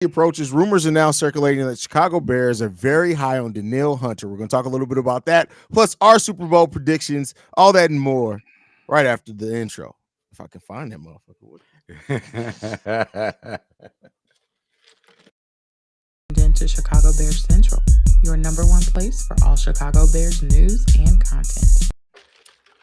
Approaches, rumors are now circulating that Chicago Bears are very high on Danielle Hunter. We're going to talk a little bit about that, plus our Super Bowl predictions, all that and more, right after the intro. If I can find that motherfucker. Into Chicago Bears Central, your number one place for all Chicago Bears news and content.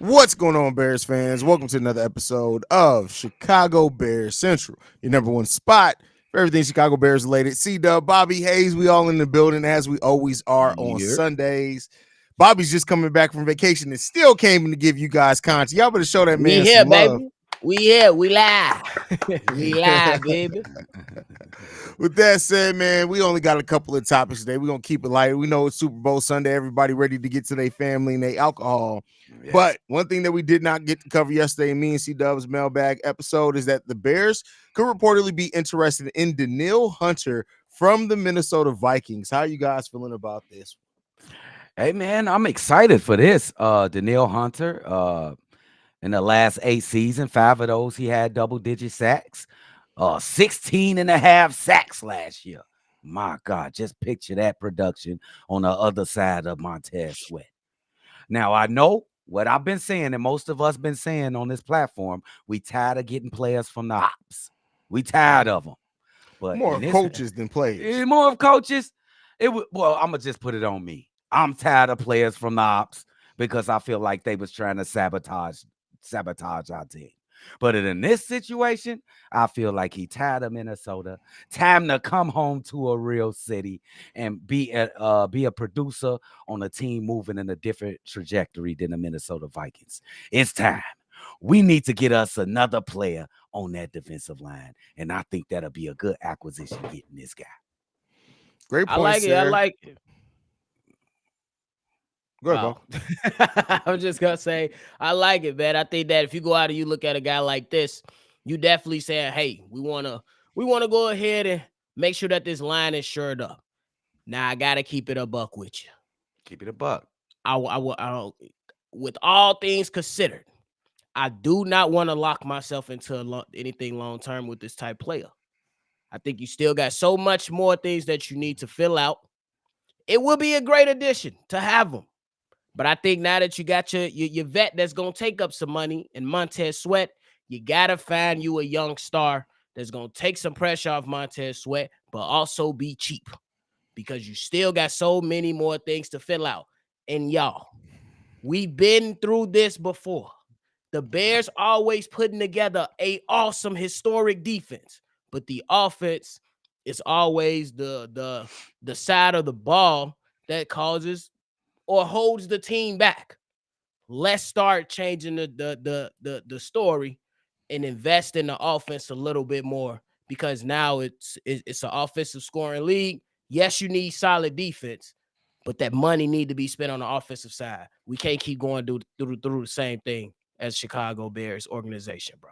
What's going on, Bears fans? Welcome to another episode of Chicago Bears Central, your number one spot for everything Chicago Bears related. C-Dub, Bobby, Haize, we all in the building as we always are on Sundays. Bobby's just coming back from vacation and still came in to give you guys content. Y'all better show that man some love. Baby. We here. We live. We live, baby. With that said, man, we only got a couple of topics today. We're going to keep it light. We know it's Super Bowl Sunday. Everybody ready to get to their family and their alcohol. Yes. But one thing that we did not get to cover yesterday in me and C-Dub's mailbag episode is that the Bears could reportedly be interested in Danielle Hunter from the Minnesota Vikings. How are you guys feeling about this? Hey, man, I'm excited for this. Danielle Hunter, in the last 8 seasons, 5 of those, he had double-digit sacks. 16 and a half sacks last year. My God, just picture that production on the other side of Montez Sweat. Now, I know what I've been saying, and most of us been saying on this platform, we tired of getting players from the hops. We tired of them. But more coaches than players. More of coaches. Well, I'm going to just put it on me. I'm tired of players from the ops because I feel like they was trying to sabotage our team. But in this situation, I feel like he tired of Minnesota. Time to come home to a real city and be a producer on a team moving in a different trajectory than the Minnesota Vikings. It's time. We need to get us another player on that defensive line, and I think that'll be a good acquisition getting this guy. Great point, I like it. Go ahead, I'm just gonna say I like it, man. I think that if you go out and you look at a guy like this, you definitely saying, "Hey, we wanna go ahead and make sure that this line is shored up." Now I gotta keep it a buck with you. Keep it a buck. I with all things considered, I do not want to lock myself into anything long term with this type player. I think you still got so much more things that you need to fill out. It will be a great addition to have him. But I think now that you got your vet that's going to take up some money and Montez Sweat, you got to find you a young star that's going to take some pressure off Montez Sweat, but also be cheap because you still got so many more things to fill out. And y'all, we've been through this before. The Bears always putting together a awesome historic defense, but the offense is always the side of the ball that causes or holds the team back. Let's start changing the story and invest in the offense a little bit more because now it's an offensive scoring league. Yes, you need solid defense, but that money need to be spent on the offensive side. We can't keep going through the same thing as Chicago Bears organization, bro.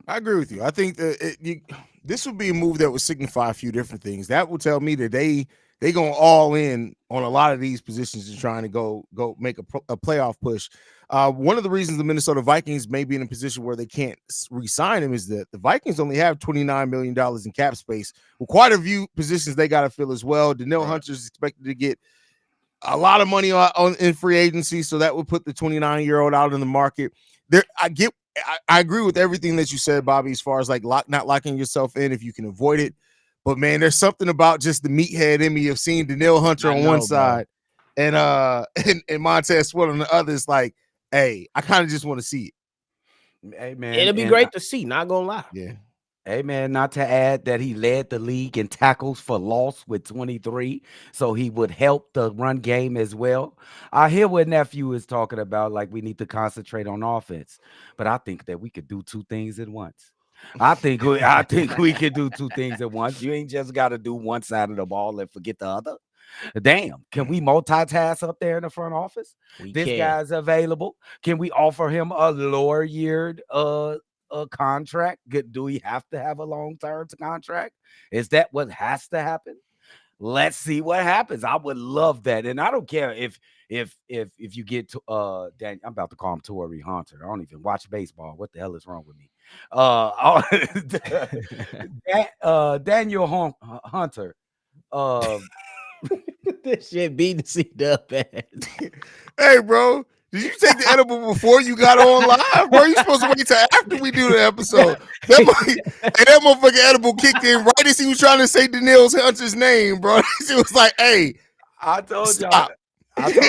I agree with you. I think that this would be a move that would signify a few different things. That would tell me that they going all in on a lot of these positions and trying to go make a playoff push. One of the reasons the Minnesota Vikings may be in a position where they can't re-sign him is that the Vikings only have $29 million in cap space. Well, quite a few positions they got to fill as well. Danielle Hunter is expected to get a lot of money in free agency, so that would put the 29-year-old out in the market. I agree with everything that you said, Bobby, as far as like not locking yourself in if you can avoid it. But man, there's something about just the meathead in me of seeing Danielle Hunter on one side and Montez Sweat on the other. It's like, hey, I kind of just want to see it. Hey man, it'll be great to see. Not gonna lie. Yeah. Hey man, not to add that he led the league in tackles for loss with 23, so he would help the run game as well. I hear what nephew is talking about, like we need to concentrate on offense, but I think that we could do 2 things at once. I think we could do 2 things at once. You ain't just got to do one side of the ball and forget the other. Damn, can we multitask up there in the front office? This guy's available. Can we offer him a lower yeared contract? Do we have to have a long-term contract? Is that what has to happen? Let's see what happens. I would love that. And I don't care if you get to I'm about to call him Torrey Hunter. I don't even watch baseball. What the hell is wrong with me? Danielle Hunter. This shit beating C-Dub ass. Hey, bro, did you take the edible before you got on live, bro? You supposed to wait till after we do the episode. That motherfucking edible kicked in right as he was trying to say Danielle Hunter's name, bro. It was like, hey, I told stop.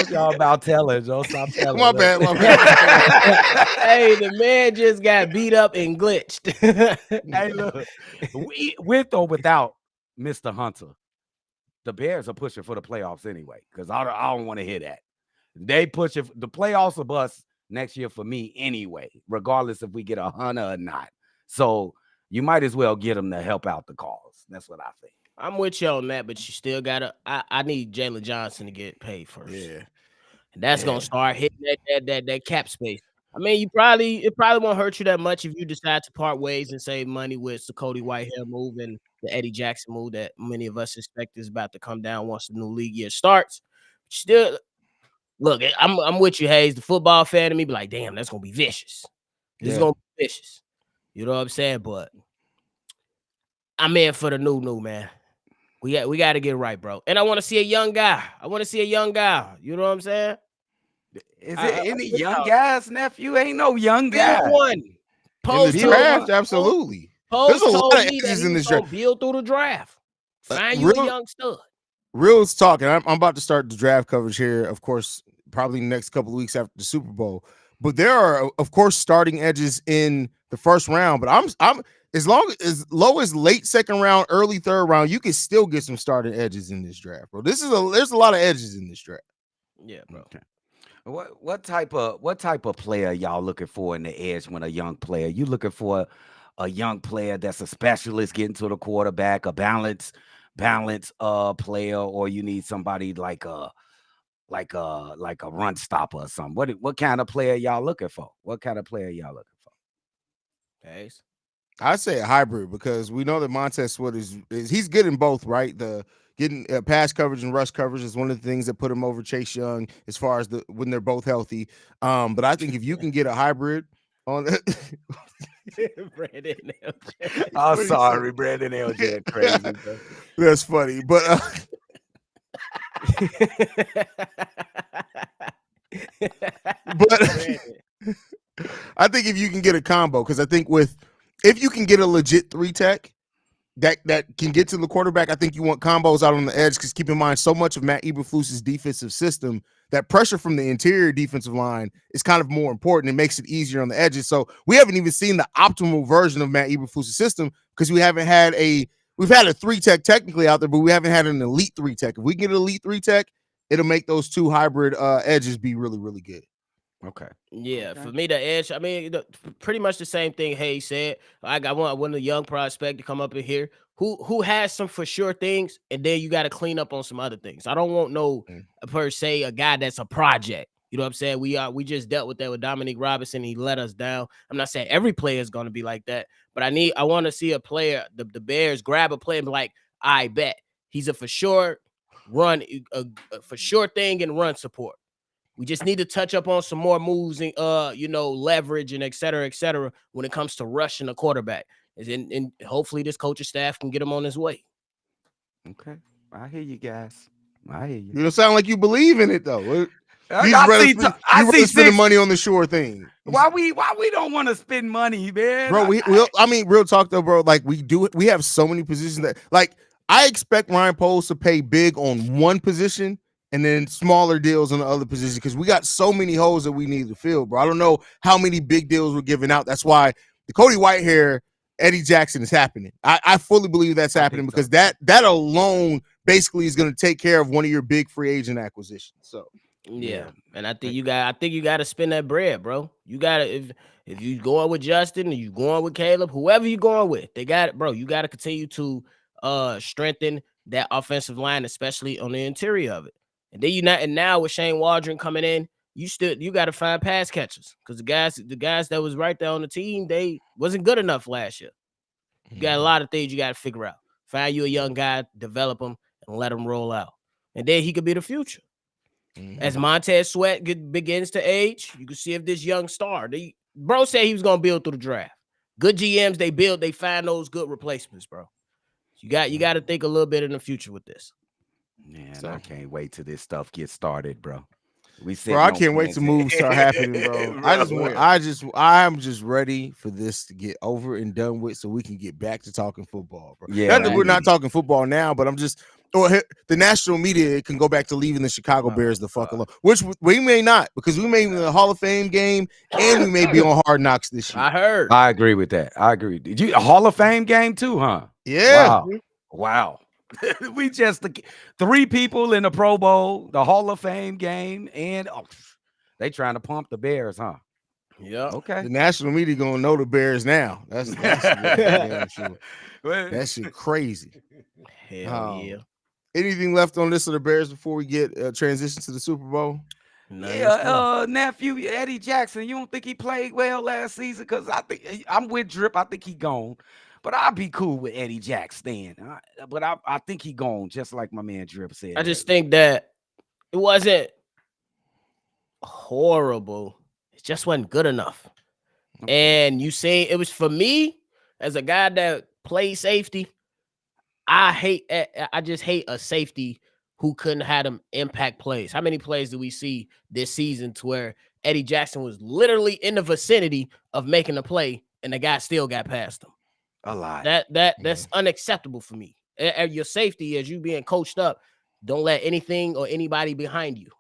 y'all about telling. Don't stop telling. My bad. Hey, the man just got beat up and glitched. Hey, look, with or without Mr. Hunter, the Bears are pushing for the playoffs anyway. Because I don't want to hear that. They push it. The playoffs are bust next year for me anyway, regardless if we get a Hunter or not. So you might as well get them to help out the cause. That's what I think. I'm with you on that, but you still gotta. I need Jalen Johnson to get paid first. Yeah, and that's gonna start hitting that cap space. I mean, it probably won't hurt you that much if you decide to part ways and save money with the Cody Whitehair move and the Eddie Jackson move that many of us expect is about to come down once the new league year starts. Still, look, I'm with you, Haize. The football fan in me be like, damn, that's gonna be vicious. This is gonna be vicious. You know what I'm saying? But I'm in for the new man. We got to get right, bro. And I want to see a young guy. You know what I'm saying? Is there any young guys, nephew? Ain't no young guy. One. In the draft, absolutely. There's a lot of edges in this draft. Build through the draft. Find you a young stud. Real's talking. I'm about to start the draft coverage here, of course, probably next couple of weeks after the Super Bowl. But there are, of course, starting edges in the first round. But I'm as low as late second round, early third round, you can still get some starting edges in this draft, bro. There's a lot of edges in this draft. Yeah, bro. Okay. What type of player y'all looking for in the edge when a young player? You looking for a young player that's a specialist getting to the quarterback, a balance player, or you need somebody like a run stopper or something? What kind of player y'all looking for? Haize? I say a hybrid because we know that Montez Sweat is he's good in both, right? The getting pass coverage and rush coverage is one of the things that put him over Chase Young as far as when they're both healthy. But I think if you can get a hybrid on Brandon I'm sorry, Brandon LJ crazy. Bro. That's funny, but I think if you can get a combo, because I think if you can get a legit 3-tech that can get to the quarterback, I think you want combos out on the edge, because keep in mind, so much of Matt Eberflus's defensive system, that pressure from the interior defensive line is kind of more important. It makes it easier on the edges. So we haven't even seen the optimal version of Matt Eberflus's system because we've had a 3-tech technically out there, but we haven't had an elite 3-tech. If we get an elite 3-tech, it'll make those two hybrid edges be really, really good. Okay. Yeah, for me, the edge, I mean, pretty much the same thing Haize said. I want a young prospect to come up in here who has some for sure things, and then you got to clean up on some other things. I don't want per se a guy that's a project. You know what I'm saying? We just dealt with that with Dominique Robinson. He let us down. I'm not saying every player is going to be like that, but I want to see a player, the Bears grab a player and be like, I bet he's a for sure run, a for sure thing in run support. We just need to touch up on some more moves and leverage and et cetera when it comes to rushing a quarterback. And hopefully this coaching staff can get him on his way. Okay. I hear you guys. I hear you. You don't sound like you believe in it though. I see spending money on the sure thing. Why we don't want to spend money, man? Bro, real talk though, bro. Like we have so many positions that, like, I expect Ryan Poles to pay big on one position and then smaller deals on the other position, because we got so many holes that we need to fill, bro. I don't know how many big deals we're giving out. That's why the Cody Whitehair, Eddie Jackson is happening. I fully believe that's happening because that alone basically is going to take care of one of your big free agent acquisitions. So yeah, and I think you got to spend that bread, bro. You got to, if you going with Justin and you going with Caleb, whoever you going with, they got it, bro. You got to continue to strengthen that offensive line, especially on the interior of it. And then and now with Shane Waldron coming in, you got to find pass catchers, because the guys that was right there on the team, they wasn't good enough last year. You got a lot of things you got to figure out. Find you a young guy, develop him, and let him roll out, and then he could be the future. As Montez Sweat begins to age, you can see if this young star. Bro said he was gonna build through the draft. Good GMs, they find those good replacements, bro. You got to think a little bit in the future with this. Man, So, I can't wait till this stuff gets started, bro. We bro, sitting I on can't wait to pins. moves start happening, bro. I Bro, just for want, real. I'm just ready for this to get over and done with, so we can get back to talking football, bro. Yeah, Not that we we're not need. talking football now, but I'm just, the national media can go back to leaving the Chicago Bears the fuck God. alone, which we may not, because we may be in the Hall of Fame game and we may be on Hard Knocks this year. I heard. I agree with that. I agree. Did you a Hall of Fame game too, huh? Yeah. Wow. Wow. We just 3 people in the Pro Bowl, the Hall of Fame game, and they trying to pump the Bears, huh? Yep. Okay. The national media gonna know the Bears now. That's damn sure. Well, That shit crazy. Hell yeah. Anything left on this of the Bears before we get transition to the Super Bowl? Nephew Eddie Jackson. You don't think he played well last season? Because I think I'm with Drip. I think he gone, but I'd be cool with Eddie Jackson. But I think he gone, just like my man Drip said. I just think that it wasn't horrible. It just wasn't good enough. Okay. And you say it was for me as a guy that plays safety. I just hate a safety who couldn't have them impact plays. How many plays do we see this season to where Eddie Jackson was literally in the vicinity of making a play and the guy still got past him? A lot. That's unacceptable for me. Your safety, as you being coached up, don't let anything or anybody behind you.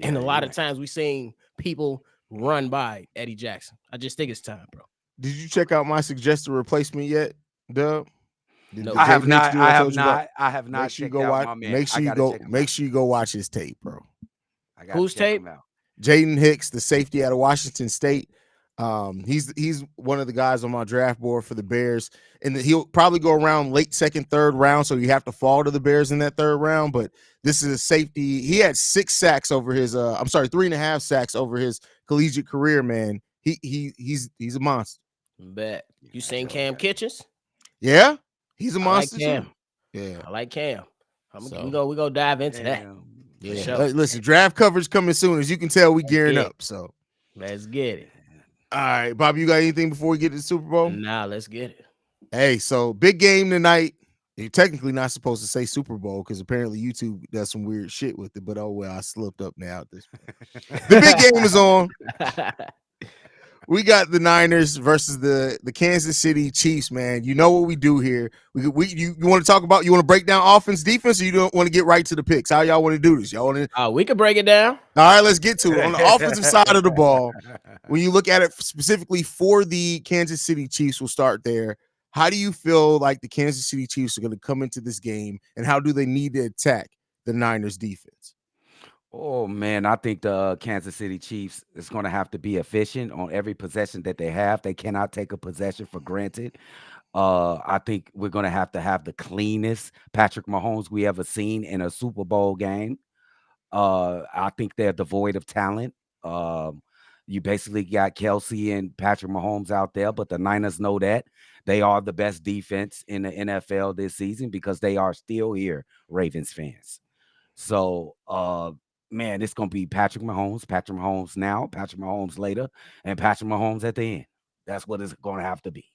And a lot of times we seeing people run by Eddie Jackson. I just think it's time, bro. Did you check out my suggested replacement yet, Dub? No. Did I have Jaden Hicks not. do what I told have you about? not. I have not Make sure you checked go out watch. my man. Make sure I you gotta go. check him Make out. sure you go watch his tape, bro. I gotta Whose check tape? him out. Jaden Hicks, the safety out of Washington State. He's one of the guys on my draft board for the Bears, and he'll probably go around late second, third round. So you have to fall to the Bears in that third round. But this is a safety. He had 6 sacks over his. 3.5 sacks over his collegiate career. Man, he's a monster. Bet. You Yeah, seen yo, Cam yeah. Kitchens? Yeah, he's a I like monster Cam. too. Yeah, I like Cam. So- We go dive into that. Damn. yeah. sure. Listen, draft coverage coming soon. As you can tell, we gearing Yeah. up. So, Let's get it. all right, Bobby, you got anything before we get to the Super Bowl? Nah, let's get it. Hey, so big game tonight. You're technically not supposed to say Super Bowl because apparently YouTube does some weird shit with it. But oh well, I slipped up now at this point. The big game is on. We got the Niners versus the Kansas City Chiefs, man. You know what we do here. You want to talk about, you want to break down offense, defense, or you don't want to get right to the picks? How y'all want to do this? Y'all want to? We can break it down. All right, let's get to it. On the offensive side of the ball, when you look at it specifically for the Kansas City Chiefs, we'll start there. How do you feel like the Kansas City Chiefs are going to come into this game, and how do they need to attack the Niners defense? Oh man, I think the Kansas City Chiefs is going to have to be efficient on every possession that they have. They cannot take a possession for granted. I think we're going to have the cleanest Patrick Mahomes we ever seen in a Super Bowl game. I think they're devoid of talent. You basically got Kelsey and Patrick Mahomes out there, but the Niners know that they are the best defense in the NFL this season because they are still here, Ravens fans. So, man, it's going to be Patrick Mahomes now, Patrick Mahomes later, and Patrick Mahomes at the end. That's what it's going to have to be.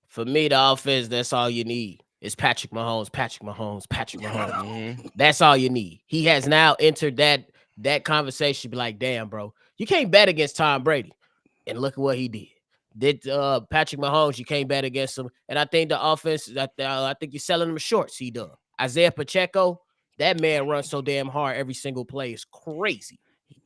For me, the offense, that's all you need. It's Patrick Mahomes, Patrick Mahomes, Patrick Mahomes. Mhm. That's all you need. He has now entered that conversation. Be like, damn, bro, you can't bet against Tom Brady. And look at what he did. Patrick Mahomes, you can't bet against him. And I think the offense, I think you're selling him short, C-Dub. Isaiah Pacheco, that man runs so damn hard every single play. Is crazy.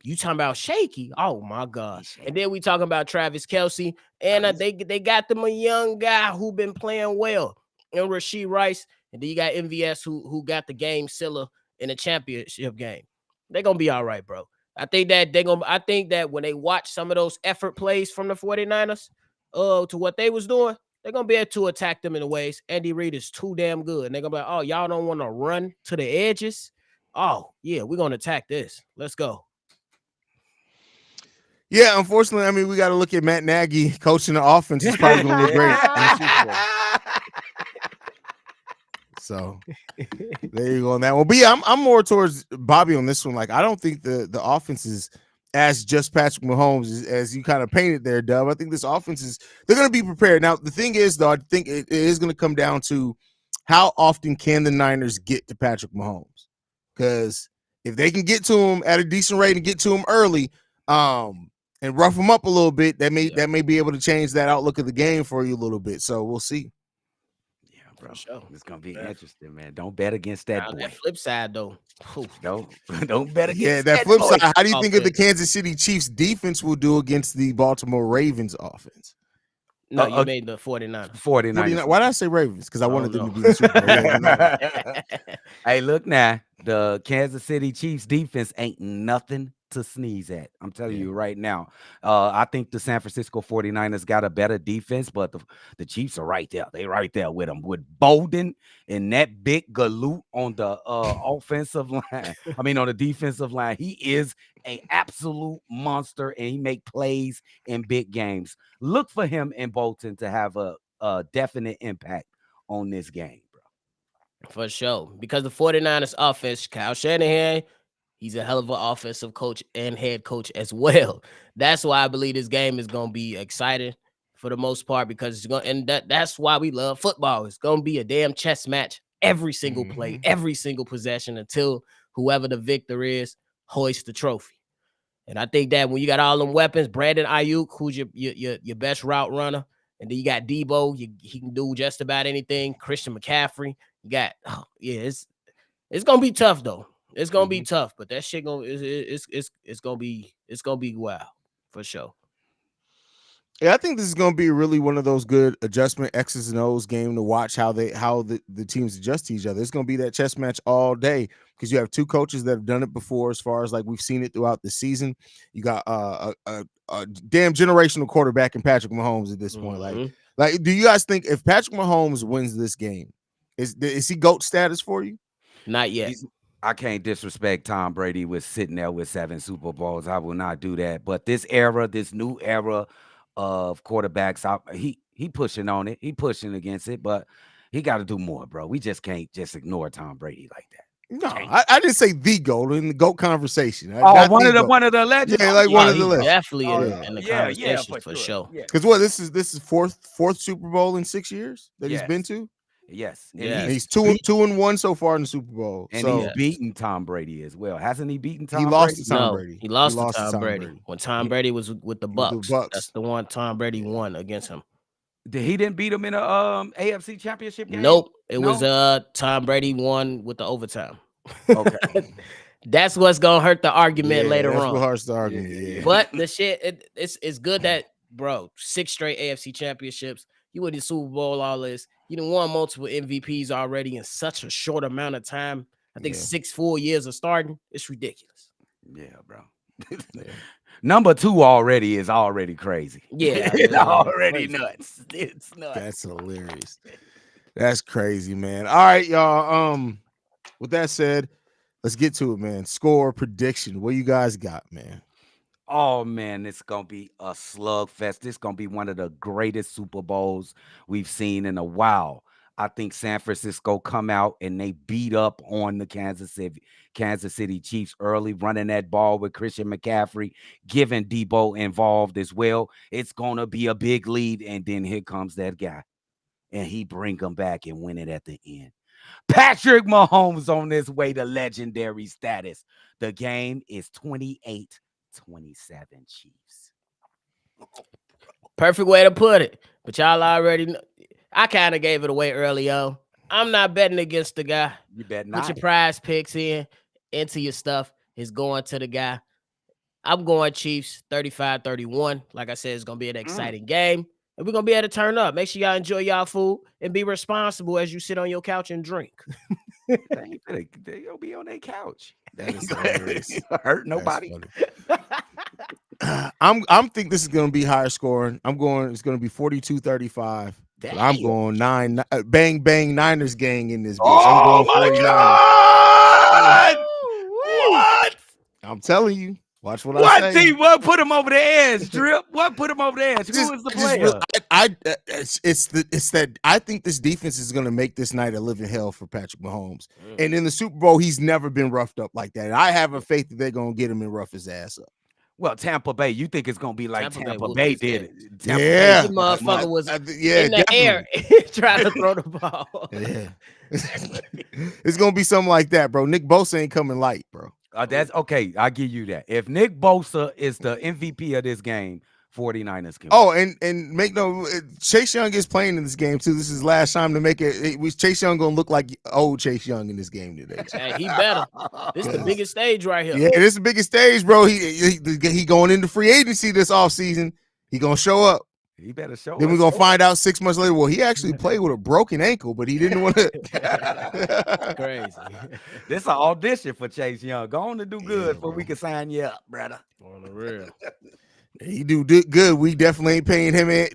You talking about shaky? Oh my God! And then we talking about Travis Kelce, and they got them a young guy who been playing well, and Rashee Rice, and then you got MVS who got the game sealer in the championship game. They're gonna be all right, bro. I think that when they watch some of those effort plays from the 49ers, to what they was doing, they're gonna be able to attack them in the ways. Andy Reid is too damn good, and they're gonna be like, oh, y'all don't want to run to the edges. Oh yeah, we're gonna attack this. Let's go. Yeah, unfortunately, I mean, we got to look at Matt Nagy coaching the offense. It's probably going to look great in the Super Bowl. So there you go on that one. But yeah, I'm more towards Bobby on this one. Like, I don't think the offense is as just Patrick Mahomes, as you kind of painted there, Dub. I think this offense they're going to be prepared. Now, the thing is, though, I think it is going to come down to how often can the Niners get to Patrick Mahomes? Because if they can get to him at a decent rate and get to him early, and rough him up a little bit, that may be able to change that outlook of the game for you a little bit. So we'll see. Yeah, bro. Sure. It's gonna be interesting, man. Don't bet against that boy. That flip side though. Don't bet against that flip boy. side. How do you think of the Kansas City Chiefs defense will do against the Baltimore Ravens offense? No, you made the 49ers. 49ers. Why did I say Ravens? Because I wanted them to be the Super Bowl. Hey, look now. The Kansas City Chiefs defense ain't nothing to sneeze at. I'm telling you right now. I think the San Francisco 49ers got a better defense, but the Chiefs are right there. They right there with them. With Bolden and that big galoot on the offensive line. I mean, on the defensive line. He is an absolute monster, and he make plays in big games. Look for him and Bolton to have a definite impact on this game, bro. For sure. Because the 49ers offense, Kyle Shanahan, he's a hell of an offensive coach and head coach as well. That's why I believe this game is going to be exciting for the most part, because it's going, and that's why we love football. It's going to be a damn chess match every single play, every single possession, until whoever the victor is hoists the trophy. And I think that when you got all them weapons, Brandon Ayuk, who's your best route runner, and then you got Debo, he can do just about anything. Christian McCaffrey, you got it's gonna be tough though. It's gonna be tough, but that shit it's gonna be wild for sure. Yeah, I think this is going to be really one of those good adjustment X's and O's game to watch how the teams adjust to each other. It's going to be that chess match all day because you have two coaches that have done it before, as far as like we've seen it throughout the season. You got a damn generational quarterback in Patrick Mahomes at this point. Like, do you guys think if Patrick Mahomes wins this game, is he GOAT status for you? Not yet. I can't disrespect Tom Brady with sitting there with 7 Super Bowls. I will not do that. But this new era of quarterbacks, he pushing on it. He pushing against it, but he got to do more, bro. We just can't just ignore Tom Brady like that. No, I didn't say the GOAT in the GOAT conversation. One of the legends. Yeah, like one of the legends. Definitely in the conversation for sure. Because this is fourth Super Bowl in 6 years that he's been to. Yes. And he's 2-1 so far in the Super Bowl. And he's beaten Tom Brady as well. Hasn't he beaten Tom Brady? He lost to Tom Brady. He lost to Tom Brady. When Tom Brady was with the Bucks. That's the one Tom Brady won against him. He didn't beat him in a AFC championship game? Nope. It was Tom Brady won with the overtime. Okay. That's what's gonna hurt the argument later on. What hurts the argument, But the shit, it's good that, bro, 6 straight AFC championships. You win the Super Bowl, all this. You done won multiple MVPs already in such a short amount of time. I think 6 full years of starting. It's ridiculous. Yeah, bro. Number 2 already is already crazy. Yeah. It's already nuts. It's nuts. That's hilarious. That's crazy, man. All right, y'all. With that said, let's get to it, man. Score prediction. What you guys got, man? Oh, man, it's going to be a slugfest. It's going to be one of the greatest Super Bowls we've seen in a while. I think San Francisco come out and they beat up on the Kansas City Chiefs early, running that ball with Christian McCaffrey, giving Debo involved as well. It's going to be a big lead, and then here comes that guy, and he bring them back and win it at the end. Patrick Mahomes on his way to legendary status. The game is 28-27 Chiefs. Perfect way to put it. But y'all already know. I kind of gave it away early on. I'm not betting against the guy. You bet not. Put your prize picks into your stuff. It's going to the guy. I'm going Chiefs 35-31. Like I said, it's going to be an exciting game. And we're going to be able to turn up. Make sure y'all enjoy y'all food and be responsible as you sit on your couch and drink. They'll be on their couch. That is hilarious. Hurt nobody. I'm think this is going to be higher scoring. It's going to be 42-35. I'm going 9 bang bang Niners gang in this bitch. I'm going 49ers. What? I'm telling you. Watch what I say. What put him over the edge, Drip? What put him over the edge? Who is the player? I think this defense is going to make this night a living hell for Patrick Mahomes. And in the Super Bowl, he's never been roughed up like that. And I have a faith that they're going to get him and rough his ass up. Well, Tampa Bay, you think it's gonna be like Tampa Bay Tampa whooped Bay his did ass. it? Tampa Yeah. That motherfucker was Yeah, in the air trying to throw the ball. Yeah. It's gonna be something like that, bro. Nick Bosa ain't coming light, bro. That's okay. I'll give you that. If Nick Bosa is the MVP of this game, 49ers can win. Oh, and make no Chase Young is playing in this game too. This is his last time to make it. Was Chase Young gonna look like old Chase Young in this game today? Hey, he better. This is the biggest stage right here. Yeah, this is the biggest stage, bro. He going into free agency this offseason. He gonna show up. He better show. Then we're gonna find out 6 months later. Well, he actually played with a broken ankle, but he didn't want to. Crazy. This is an audition for Chase Young. Go on to do good before we can sign you up, brother. On the real. He do good. We definitely ain't paying him I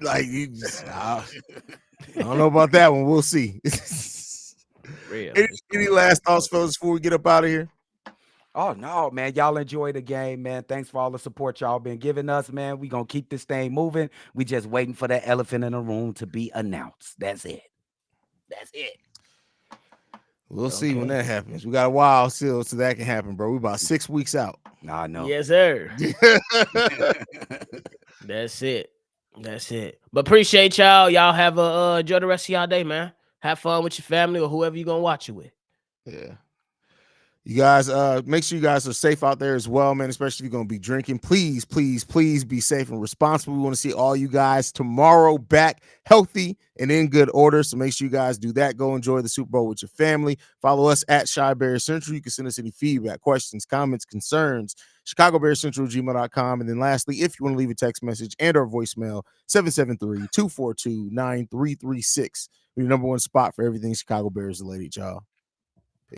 don't know about that one. We'll see. Real. Any last thoughts, fellas, before we get up out of here? Oh no, man. Y'all enjoy the game, man. Thanks for all the support y'all been giving us, man. We gonna keep this thing moving. We just waiting for that elephant in the room to be announced. That's it. That's it. We'll see when that happens. We got a while still so that can happen, bro. We about 6 weeks out. Nah, I know. Yes, sir. That's it. That's it. But appreciate y'all. Y'all have a enjoy the rest of y'all day, man. Have fun with your family or whoever you're gonna watch it with. Yeah. You guys, make sure you guys are safe out there as well, man, especially if you're going to be drinking. Please, please, please be safe and responsible. We want to see all you guys tomorrow back healthy and in good order. So make sure you guys do that. Go enjoy the Super Bowl with your family. Follow us at Shy Bear Central. You can send us any feedback, questions, comments, concerns, ChicagoBearCentral@gmail.com. And then lastly, if you want to leave a text message and or voicemail, 773-242-9336. Your number one spot for everything Chicago Bears related, y'all.